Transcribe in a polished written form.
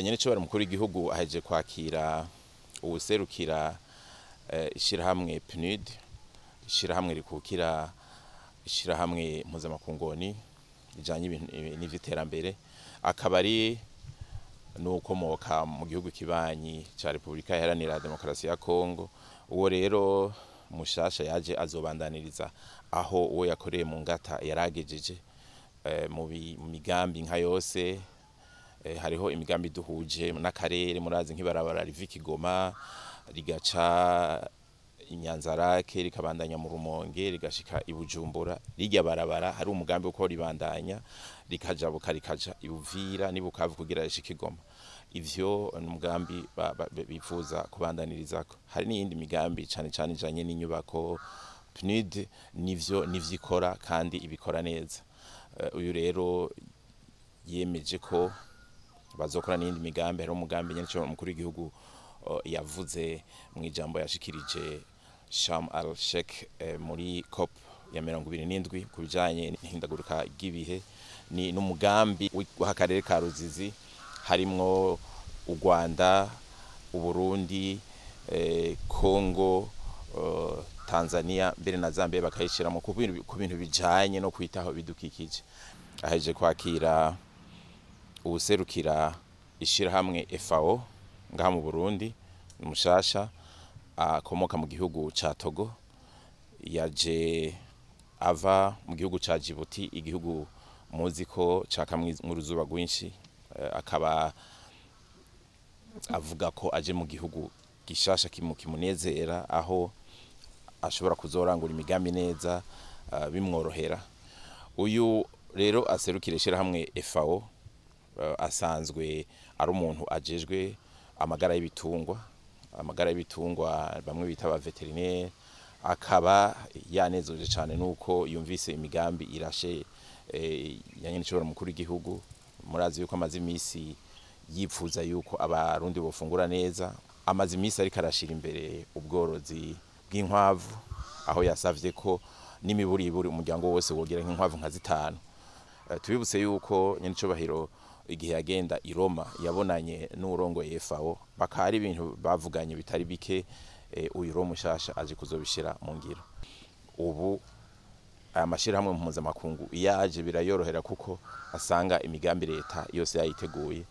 nyene cyo mukuru w'igihugu aheje kwakira uwuserukira ishirahamwe PNUD, ishirahamwe rikukira ishirahamwe mpuzamakungoni rijanye n'ivy'iterambere, akaba ari nukomoka mu gihugu kibanyi ca Republika Iharanira Demokarasi ya Kongo. Uwo rero mushasha yaje azobandaniriza aho uwo yakoreye mu ngata yaragejeje mu migambi nka yose. Hariho imigambi duhuje n'akarere, murazi nk'ibarabara riva Kigoma rigaca Inyanzarake rikabandanya mu Rumonge rigashika ibujumbura. Rirya barabara hari umugambi uko ribandanya rikajabuka rikaja ibuvira nibukavu kugira rishike Kigoma. Ivyo n'umugambi bifuza kubandaniririzako. Hari n'iyindi migambi cane cane ijanye n'inyubako. PNUD nivyikora kandi ibikora neza. Uyu rero yemeje ko bazokora n'indi migambi. Hari umugambi nyene cyo mukuru w'igihugu yavuze mu ijambo yashikirije Sharm el-Sheikh muri COP ya 27 kubijanye n'ihindagurika ry'ibihe. Ni n'umugambi w'akarere ka Ruzizi harimwo u Rwanda, u Burundi, Kongo, Tanzania mbere na Zambia bakayishiramo ku bintu bijanye no kwitaho bidukikije. Aheje kwakira uwuserukira ishirahamwe FAO ngaha mu Burundi, umushasha akomoka mu gihugu ca Togo, yaje ava mu gihugu ca Djibouti, igihugu muzi ko cakamwe mu ruzuba rwinshi. Akaba avuga ko aje mu gihugu gishasha kimunezera, aho ashobora kuzorangura imigambi neza bimworohera. Uyu rero aserukira ishirahamwe FAO asanzwe ari umuntu ajejwe amagara y'ibitungwa bamwe bita ba veterinaire. Akaba yanezoje cyane nuko yumvise imigambi irashe yanyene cyo mukuru w'igihugu. Murazi yuko amazi imisi yipfuza yuko abarundi bofungura neza. Amazi imisi ariko arashira imbere ubworozi bw'inkwavu, aho yasavye ko n'imiburiburi umuryango wose wogera nk'inkwavu nka 5. Tubibutse yuko nyene cyo bahiro igihe yagenda i Roma yabonanye n'urongo FAO, bakari ibintu bavuganye bitari bike. Uyu Roma mushasha aje kuzobishira mu ngiro. Ubu aya mashirahamwe mpuzamakungu yaje birayorohera kuko asanga imigambi leta yose yayiteguye.